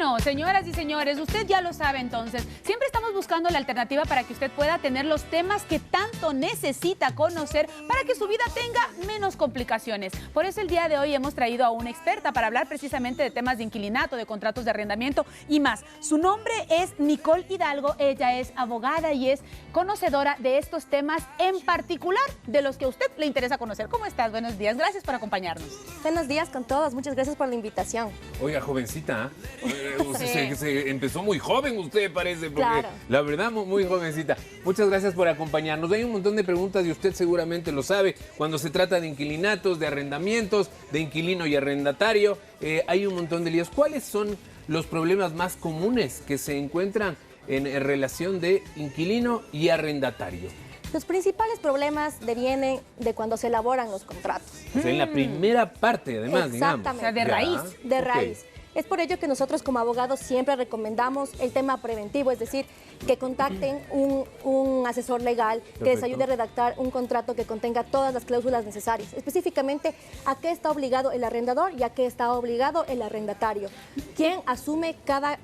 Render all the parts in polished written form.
Bueno, señoras y señores, usted ya lo sabe entonces. Siempre estamos buscando la alternativa para que usted pueda tener los temas que tanto necesita conocer para que su vida tenga menos complicaciones. Por eso el día de hoy hemos traído a una experta para hablar precisamente de temas de inquilinato, de contratos de arrendamiento y más. Su nombre es Nicole Hidalgo. Ella es abogada y es conocedora de estos temas, en particular de los que a usted le interesa conocer. ¿Cómo estás? Buenos días. Gracias por acompañarnos. Buenos días con todos. Muchas gracias por la invitación. Oiga, jovencita, Sí. se empezó muy joven usted, parece, porque Claro. la verdad, muy jovencita. Muchas gracias por acompañarnos. Hay un montón de preguntas y usted seguramente lo sabe. Cuando se trata de inquilinatos, de arrendamientos, de inquilino y arrendatario, hay un montón de líos. ¿Cuáles son los problemas más comunes que se encuentran en relación de inquilino y arrendatario? Los principales problemas devienen de cuando se elaboran los contratos. O sea, en la primera parte, además, digamos. Exactamente. O sea, de Ya, raíz. De ok. raíz. Es por ello que nosotros como abogados siempre recomendamos el tema preventivo, es decir, que contacten un asesor legal que les Perfecto. ayude a redactar un contrato que contenga todas las cláusulas necesarias. Específicamente, a qué está obligado el arrendador y a qué está obligado el arrendatario. ¿Quién asume cada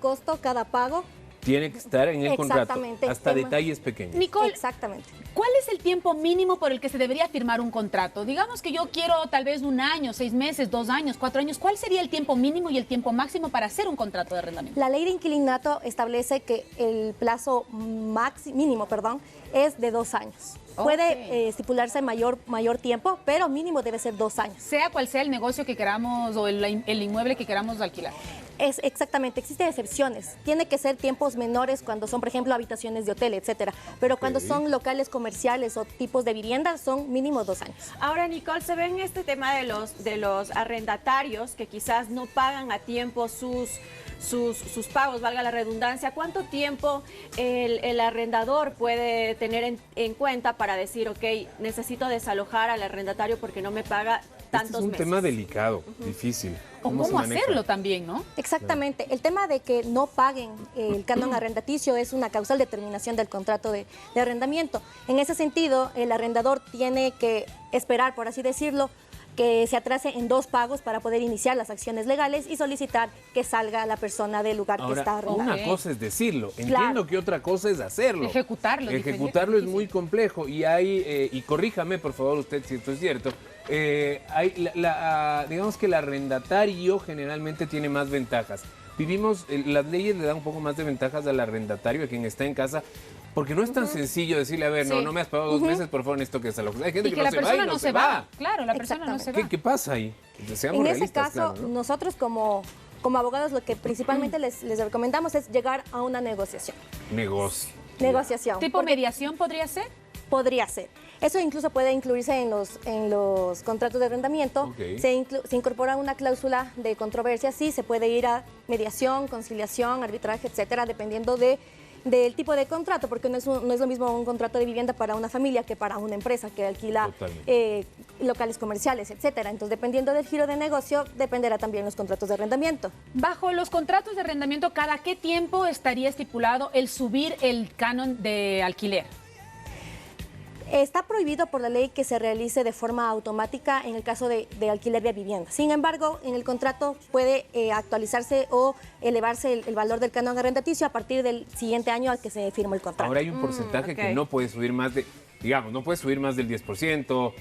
costo, cada pago? Tiene que estar en el contrato, Exactamente. hasta Tema- detalles pequeños. Nicole, Exactamente. ¿cuál es el tiempo mínimo por el que se debería firmar un contrato? Digamos que yo quiero tal vez 1 año, 6 meses, 2 años, 4 años. ¿Cuál sería el tiempo mínimo y el tiempo máximo para hacer un contrato de arrendamiento? La ley de inquilinato establece que el plazo mínimo es de 2 años. Ok. Puede estipularse mayor tiempo, pero mínimo debe ser 2 años. Sea cual sea el negocio que queramos o el inmueble que queramos alquilar. Es exactamente, existen excepciones. Tiene que ser tiempos menores cuando son, por ejemplo, habitaciones de hotel, etcétera. Pero cuando Ok. son locales comerciales o tipos de vivienda, son mínimo 2 años. Ahora, Nicole, se ve en este tema de los arrendatarios que quizás no pagan a tiempo sus pagos, valga la redundancia. ¿Cuánto tiempo el arrendador puede tener en cuenta para decir, ok, necesito desalojar al arrendatario porque no me paga tantos Este es un meses? tema delicado, difícil. O se cómo maneja? hacerlo también, ¿no? Exactamente. El tema de que no paguen el canon arrendaticio es una causal de terminación del contrato de arrendamiento. En ese sentido, el arrendador tiene que esperar, por así decirlo, que se atrase en 2 pagos para poder iniciar las acciones legales y solicitar que salga la persona del lugar que está Ahora, arrendando. una cosa es decirlo, entiendo Claro. que otra cosa es hacerlo. Ejecutarlo. Ejecutarlo es muy complejo y hay, y corríjame por favor usted si esto es cierto, digamos que el arrendatario generalmente tiene más ventajas. Las leyes le dan un poco más de ventajas al arrendatario, a quien está en casa, porque no es tan sencillo decirle, a ver, Sí. no me has pagado 2 meses, por favor, necesito que desalojes. Hay gente Y que que no la se va y persona no no se se va. va. Claro, la persona no se va. ¿Qué pasa ahí? Seamos En ese realistas, caso, claro, ¿no? nosotros como abogados lo que principalmente les recomendamos es llegar a una negociación. Negociación. ¿Tipo Porque mediación podría ser? podría ser. Eso incluso puede incluirse en los contratos de arrendamiento. Ok. Se incorpora una cláusula de controversia, sí, se puede ir a mediación, conciliación, arbitraje, etcétera, dependiendo del tipo de contrato, porque no es lo mismo un contrato de vivienda para una familia que para una empresa que alquila locales comerciales, etcétera. Entonces, dependiendo del giro de negocio, dependerá también los contratos de arrendamiento. Bajo los contratos de arrendamiento, ¿cada qué tiempo estaría estipulado el subir el canon de alquiler? Está prohibido por la ley que se realice de forma automática en el caso de alquiler de vivienda. Sin embargo, en el contrato puede actualizarse o elevarse el valor del canon arrendaticio a partir del siguiente año al que se firma el contrato. Ahora hay un porcentaje que ok. no puede subir más de, digamos, no puede subir más del 10%,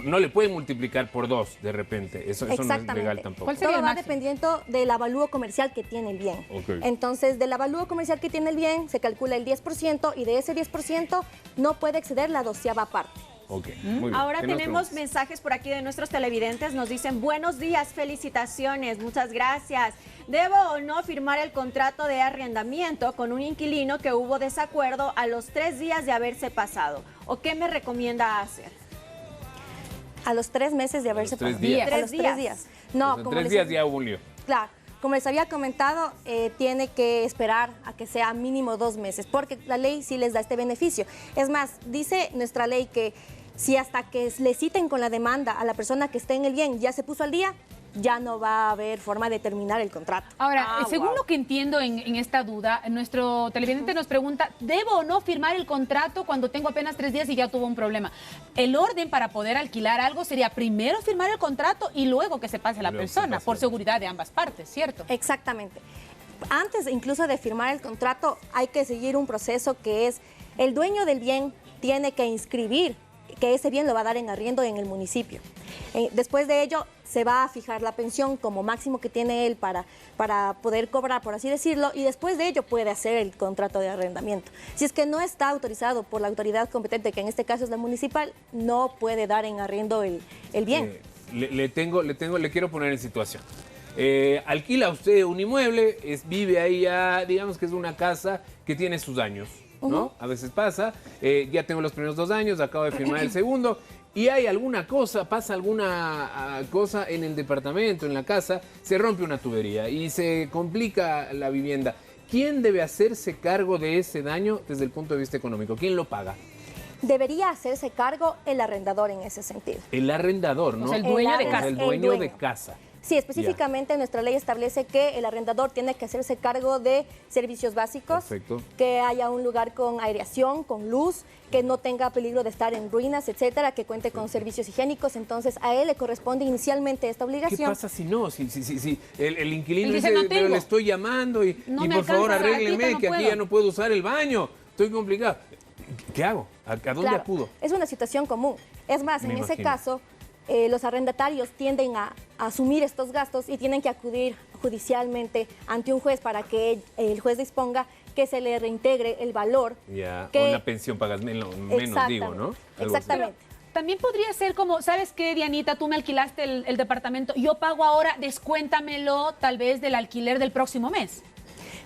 no le puede multiplicar por 2 de repente, eso no es Exactamente. legal tampoco. ¿Cuál sería Todo el va máximo? dependiendo del avalúo comercial que tiene el bien. Ok. Entonces, del avalúo comercial que tiene el bien, se calcula el 10% y de ese 10% no puede exceder la 12ª parte. Ok, muy bien. Ahora ¿Qué nos tenemos preguntas? mensajes por aquí de nuestros televidentes. Nos dicen, buenos días, felicitaciones, muchas gracias. ¿Debo o no firmar el contrato de arrendamiento con un inquilino que hubo desacuerdo a los 3 días de haberse pasado? ¿O qué me recomienda hacer? A los 3 meses de haberse 3 pasado. días. A los 3 días. No, En como 3 les- días ya hubo un lío. Claro, como les había comentado, tiene que esperar a que sea mínimo 2 meses, porque la ley sí les da este beneficio. Es más, dice nuestra ley que si hasta que le citen con la demanda a la persona que esté en el bien ya se puso al día, ya no va a haber forma de terminar el contrato. Ahora, según lo que entiendo en esta duda, nuestro televidente nos pregunta, ¿debo o no firmar el contrato cuando tengo apenas 3 días y ya tuvo un problema? El orden para poder alquilar algo sería primero firmar el contrato y luego que se pase a la persona, por seguridad de ambas partes, ¿cierto? Exactamente. Antes incluso de firmar el contrato hay que seguir un proceso que es el dueño del bien tiene que inscribir que ese bien lo va a dar en arriendo en el municipio. Después de ello se va a fijar la pensión como máximo que tiene él para poder cobrar, por así decirlo, y después de ello puede hacer el contrato de arrendamiento. Si es que no está autorizado por la autoridad competente, que en este caso es la municipal, no puede dar en arriendo el bien. Le quiero poner en situación. Alquila usted un inmueble, vive ahí ya, digamos que es una casa que tiene sus años, ¿no? A veces pasa, ya tengo los primeros 2 años, acabo de firmar el segundo, y hay alguna cosa, pasa alguna cosa en el departamento, en la casa, se rompe una tubería y se complica la vivienda. ¿Quién debe hacerse cargo de ese daño desde el punto de vista económico? ¿Quién lo paga? Debería hacerse cargo el arrendador en ese sentido. El arrendador, ¿no? O sea, el dueño de casa. El dueño de casa. Sí, específicamente nuestra ley establece que el arrendador tiene que hacerse cargo de servicios básicos, Perfecto. que haya un lugar con aireación, con luz, que no tenga peligro de estar en ruinas, etcétera, que cuente con servicios higiénicos. Entonces, a él le corresponde inicialmente esta obligación. ¿Qué pasa si no? Si el inquilino Él dice, dice, "No pero tengo. le estoy llamando y No por me favor alcanza, arrégleme, ahorita no que aquí puedo". ya no puedo usar el baño, estoy complicado. ¿Qué hago? ¿A dónde Claro, acudo? es una situación común. Es más, Me en ese imagino. caso, los arrendatarios tienden a asumir estos gastos y tienen que acudir judicialmente ante un juez para que el juez disponga que se le reintegre el valor. Ya, que- o una pensión pagas menos, digo, ¿no? Algo así. Exactamente. También podría ser como, ¿sabes qué, Dianita? Tú me alquilaste el departamento, yo pago ahora, descuéntamelo tal vez del alquiler del próximo mes.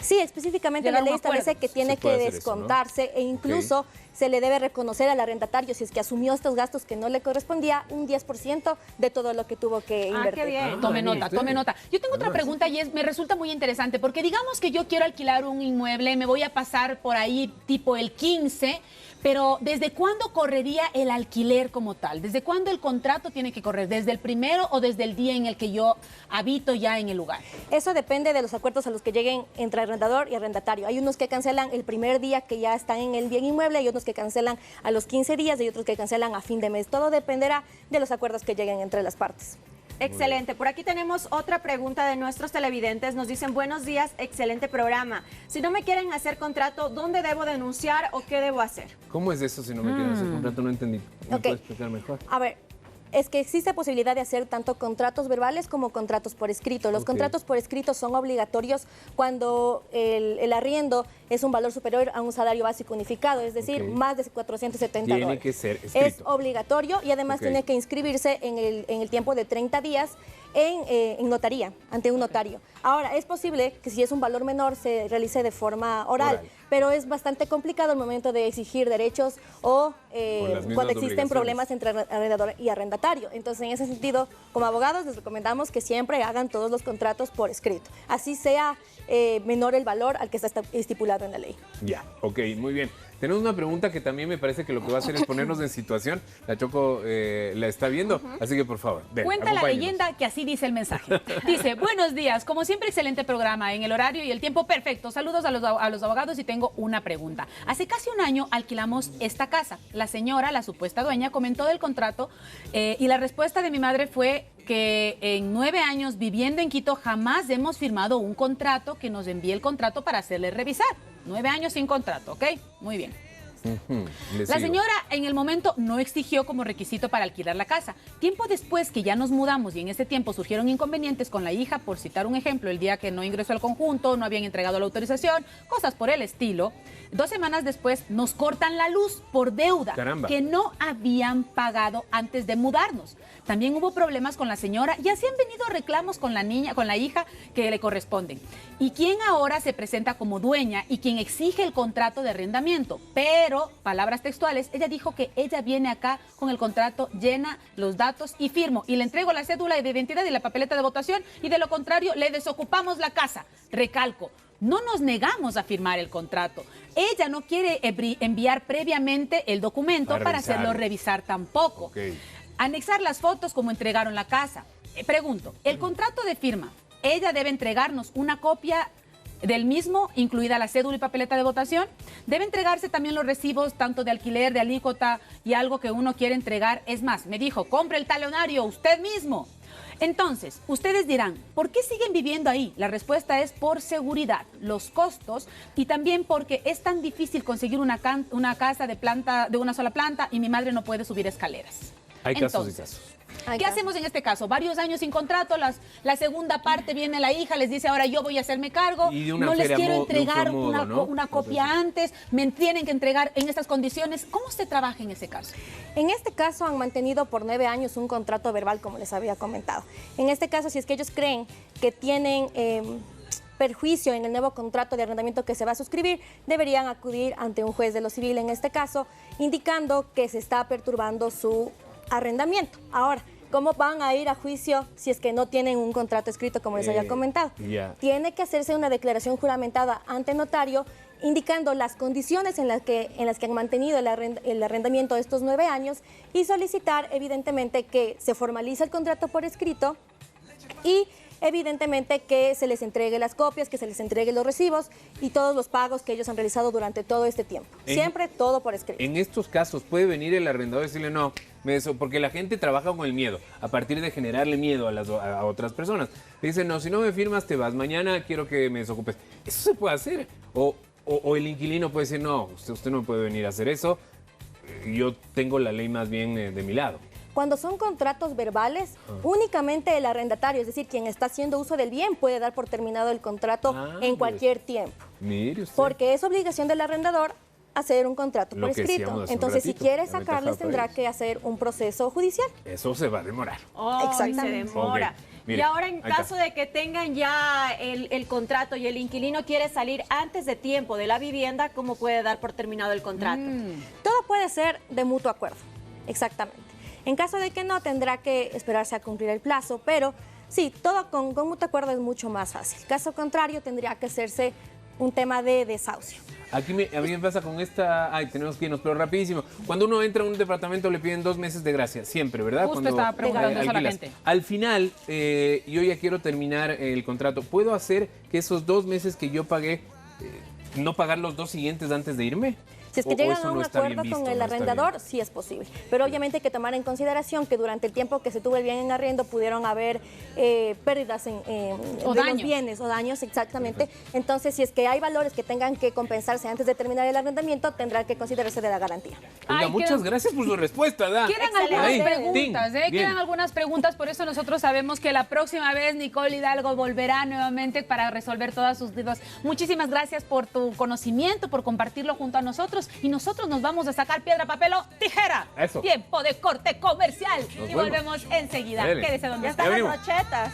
Sí, específicamente Llegar la a un ley establece acuerdo. que tiene Se puede que hacer eso, ¿no? descontarse e incluso se le debe reconocer al arrendatario, si es que asumió estos gastos que no le correspondía, un 10% de todo lo que tuvo que invertir. qué bien. Tome mire nota, usted. tome nota. Yo tengo otra Además. pregunta y me resulta muy interesante, porque digamos que yo quiero alquilar un inmueble, me voy a pasar por ahí tipo el 15, pero ¿desde cuándo correría el alquiler como tal? ¿Desde cuándo el contrato tiene que correr? ¿Desde el primero o desde el día en el que yo habito ya en el lugar? Eso depende de los acuerdos a los que lleguen entre arrendador y arrendatario. Hay unos que cancelan el primer día que ya están en el bien inmueble, hay otros que cancelan a los 15 días y otros que cancelan a fin de mes. Todo dependerá de los acuerdos que lleguen entre las partes. Excelente. Por aquí tenemos otra pregunta de nuestros televidentes. Nos dicen, buenos días, excelente programa. Si no me quieren hacer contrato, ¿dónde debo denunciar o qué debo hacer? ¿Cómo es eso si no me quieren hacer contrato? No entendí. ¿Me Ok. puedes explicar mejor? A ver, es que existe posibilidad de hacer tanto contratos verbales como contratos por escrito. Los Ok. contratos por escrito son obligatorios cuando el arriendo es un valor superior a un salario básico unificado, es decir, Ok. más de 470 Tiene dólares. que ser Es escrito. obligatorio y además Ok. tiene que inscribirse en el tiempo de 30 días en notaría, ante un notario. Ahora, es posible que si es un valor menor se realice de forma oral. Pero es bastante complicado el momento de exigir derechos o las mismas cuando existen obligaciones. problemas entre arrendador y arrendatario. Entonces, en ese sentido, como abogados, les recomendamos que siempre hagan todos los contratos por escrito. Así sea menor el valor al que está estipulado en la ley. Ya, ok, muy bien. Tenemos una pregunta que también me parece que lo que va a hacer es ponernos en situación. La Choco la está viendo, así que por favor, ven, Cuenta la acompáñenos. leyenda que así dice el mensaje. Dice, buenos días, como siempre excelente programa, en el horario y el tiempo perfecto. Saludos a los abogados y tengo una pregunta. Hace casi un año alquilamos esta casa. La señora, la supuesta dueña, comentó del contrato y la respuesta de mi madre fue que en 9 años viviendo en Quito jamás hemos firmado un contrato que nos envíe el contrato para hacerle revisar. 9 años sin contrato, ¿ok? Muy bien. Le La sigo. señora en el momento no exigió como requisito para alquilar la casa. Tiempo después que ya nos mudamos y en ese tiempo surgieron inconvenientes con la hija, por citar un ejemplo, el día que no ingresó al conjunto, no habían entregado la autorización, cosas por el estilo. 2 semanas después nos cortan la luz por deuda Caramba. que no habían pagado antes de mudarnos. También hubo problemas con la señora y así han venido reclamos con la niña, con la hija que le corresponden. Y quien ahora se presenta como dueña y quien exige el contrato de arrendamiento. Pero, palabras textuales, ella dijo que ella viene acá con el contrato, llena los datos y firmo. Y le entrego la cédula de identidad y la papeleta de votación y de lo contrario le desocupamos la casa. Recalco. No nos negamos a firmar el contrato. Ella no quiere enviar previamente el documento para hacerlo revisar tampoco. Ok. Anexar las fotos como entregaron la casa. Pregunto, el contrato de firma, ella debe entregarnos una copia del mismo, incluida la cédula y papeleta de votación. Debe entregarse también los recibos, tanto de alquiler, de alícuota y algo que uno quiere entregar. Es más, me dijo, compre el talonario usted mismo. Entonces, ustedes dirán, ¿por qué siguen viviendo ahí? La respuesta es por seguridad, los costos y también porque es tan difícil conseguir una casa de una sola planta y mi madre no puede subir escaleras. Hay casos y Entonces, casos. ¿qué hacemos en este caso? Varios años sin contrato, la segunda parte viene la hija, les dice ahora yo voy a hacerme cargo, Y de una no les feria quiero de un entregar solo modo, ¿no? una copia antes, me tienen que entregar en estas condiciones. ¿Cómo se trabaja en ese caso? En este caso han mantenido por 9 años un contrato verbal, como les había comentado. En este caso, si es que ellos creen que tienen perjuicio en el nuevo contrato de arrendamiento que se va a suscribir, deberían acudir ante un juez de lo civil, en este caso, indicando que se está perturbando su arrendamiento. Ahora, ¿cómo van a ir a juicio si es que no tienen un contrato escrito, como les había comentado? Tiene que hacerse una declaración juramentada ante notario indicando las condiciones en las que han mantenido el arrendamiento de estos 9 años y solicitar evidentemente que se formalice el contrato por escrito y evidentemente que se les entregue las copias, que se les entregue los recibos y todos los pagos que ellos han realizado durante todo este tiempo. Siempre todo por escrito. En estos casos puede venir el arrendador y decirle no, porque la gente trabaja con el miedo, a partir de generarle miedo a otras personas. Le dicen, no, si no me firmas te vas, mañana quiero que me desocupes. Eso se puede hacer. O el inquilino puede decir, no, usted no puede venir a hacer eso, yo tengo la ley más bien de mi lado. Cuando son contratos verbales, únicamente el arrendatario, es decir, quien está haciendo uso del bien, puede dar por terminado el contrato en cualquier tiempo. Mire usted. Porque es obligación del arrendador hacer un contrato por escrito. Entonces, si quiere sacarles, tendrá que hacer un proceso judicial. Eso se va a demorar. Exactamente. Se demora. Okay. Mire, y ahora, en caso de que tengan ya el contrato y el inquilino quiere salir antes de tiempo de la vivienda, ¿cómo puede dar por terminado el contrato? Todo puede ser de mutuo acuerdo. Exactamente. En caso de que no, tendrá que esperarse a cumplir el plazo, pero sí, todo con mutuo acuerdo es mucho más fácil. Caso contrario, tendría que hacerse un tema de desahucio. A mí me pasa con esta... Ay, tenemos que irnos, pero rapidísimo. Cuando uno entra a un departamento le piden 2 meses de gracia, siempre, ¿verdad? Justo estaba preguntando eso a la gente. Al final, yo ya quiero terminar el contrato. ¿Puedo hacer que esos 2 meses que yo pagué, no pagar los 2 siguientes antes de irme? Si es que llegan a un acuerdo con el arrendador, sí es posible. Pero obviamente hay que tomar en consideración que durante el tiempo que se tuvo el bien en arriendo pudieron haber pérdidas de los bienes o daños, exactamente. Entonces, si es que hay valores que tengan que compensarse antes de terminar el arrendamiento, tendrá que considerarse de la garantía. Oiga, muchas gracias por su respuesta, ¿da? Quedan algunas preguntas, quedan algunas preguntas, por eso nosotros sabemos que la próxima vez Nicole Hidalgo volverá nuevamente para resolver todas sus dudas. Muchísimas gracias por tu conocimiento, por compartirlo junto a nosotros. Y nosotros nos vamos a sacar piedra, papel o tijera. Eso. Tiempo de corte comercial. Nos y vemos. volvemos enseguida. Dele. Quédese donde Ya está. están las brochetas.